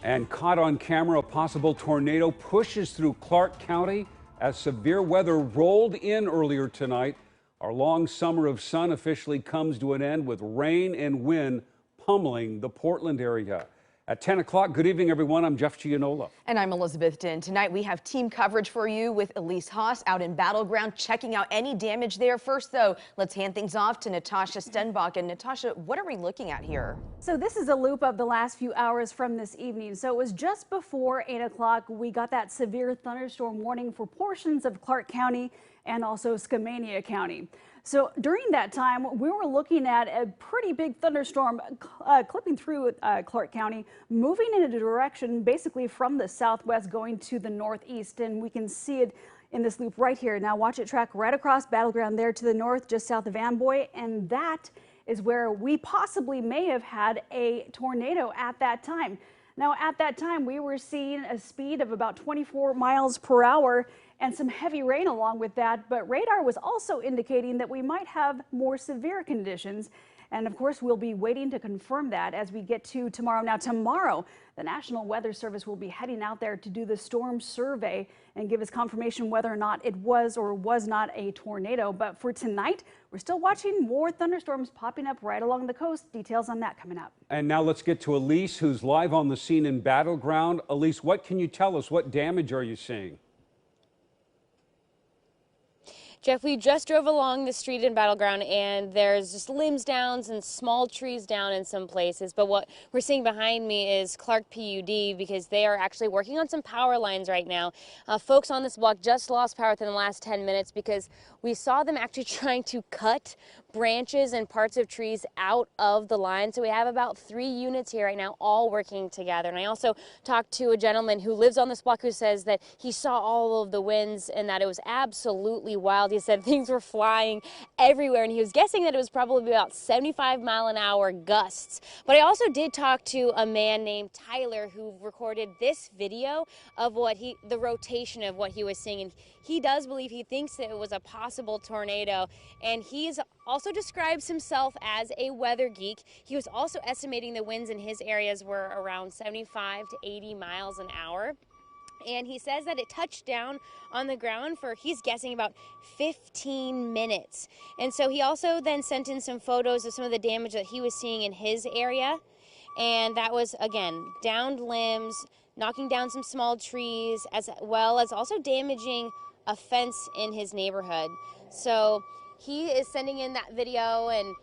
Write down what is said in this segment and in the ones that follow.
And caught on camera, a possible tornado pushes through Clark County as severe weather rolled in earlier tonight. Our long summer of sun officially comes to an end with rain and wind pummeling the Portland area. At 10 o'clock, good evening, everyone. I'm Jeff Gianola. And I'm Elizabeth Din. Tonight we have team coverage for you with Elise Haas out in Battleground, checking out any damage there. First, though, let's hand things off to Natasha Stenbach. And Natasha, what are we looking at here? So this is a loop of the last few hours from this evening. So it was just before 8 o'clock. We got that severe thunderstorm warning for portions of Clark County and also Skamania County. So during that time, we were looking at a pretty big thunderstorm clipping through Clark County, moving in a direction basically from the southwest going to the northeast. And we can see it in this loop right here. Now watch it track right across Battleground there to the north, just south of Amboy. And that is where we possibly may have had a tornado at that time. Now, at that time, we were seeing a speed of about 24 miles per hour and some heavy rain along with that. But radar was also indicating that we might have more severe conditions. And of course, we'll be waiting to confirm that as we get to tomorrow. Now, tomorrow, the National Weather Service will be heading out there to do the storm survey and give us confirmation whether or not it was or was not a tornado. But for tonight, we're still watching more thunderstorms popping up right along the coast. Details on that coming up. And now let's get to Elise, who's live on the scene in Battleground. Elise, what can you tell us? What damage are you seeing? Jeff, we just drove along the street in Battleground, and there's just limbs down and small trees down in some places. But what we're seeing behind me is Clark PUD, because they are actually working on some power lines right now. Folks on this block just lost power within the last 10 minutes because we saw them actually trying to cut branches and parts of trees out of the line. So we have about 3 units here right now all working together. And I also talked to a gentleman who lives on this block who says that he saw all of the winds and that it was absolutely wild. He said things were flying everywhere, and he was guessing that it was probably about 75-mile-an-hour gusts. But I also did talk to a man named Tyler who recorded this video of the rotation of what he was seeing, and he does believe, he thinks that it was a possible tornado, and he's also describes himself as a weather geek. He was also estimating the winds in his areas were around 75 to 80 miles an hour. And he says that it touched down on the ground for, he's guessing, about 15 minutes. And so he also then sent in some photos of some of the damage that he was seeing in his area. And that was, again, downed limbs, knocking down some small trees, as well as also damaging a fence in his neighborhood. So he is sending in that video and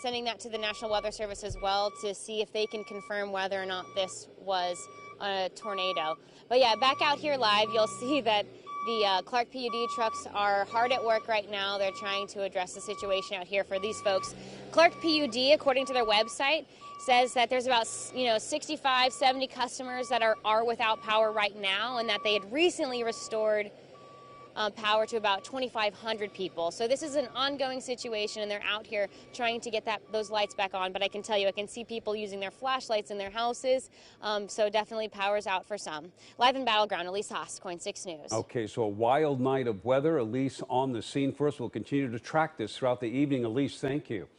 sending that to the National Weather Service as well to see if they can confirm whether or not this was a tornado. But yeah, back out here live, you'll see that the Clark PUD trucks are hard at work right now. They're trying to address the situation out here for these folks. Clark PUD, according to their website, says that there's about 65, 70 customers that are without power right now, and that they had recently restored power to about 2,500 people. So this is an ongoing situation, and they're out here trying to get those lights back on. But I can tell you, I can see people using their flashlights in their houses. So definitely power's out for some. Live in Battleground, Elise Haas, KOIN 6 News. Okay, so a wild night of weather. Elise on the scene for us. We'll continue to track this throughout the evening. Elise, thank you.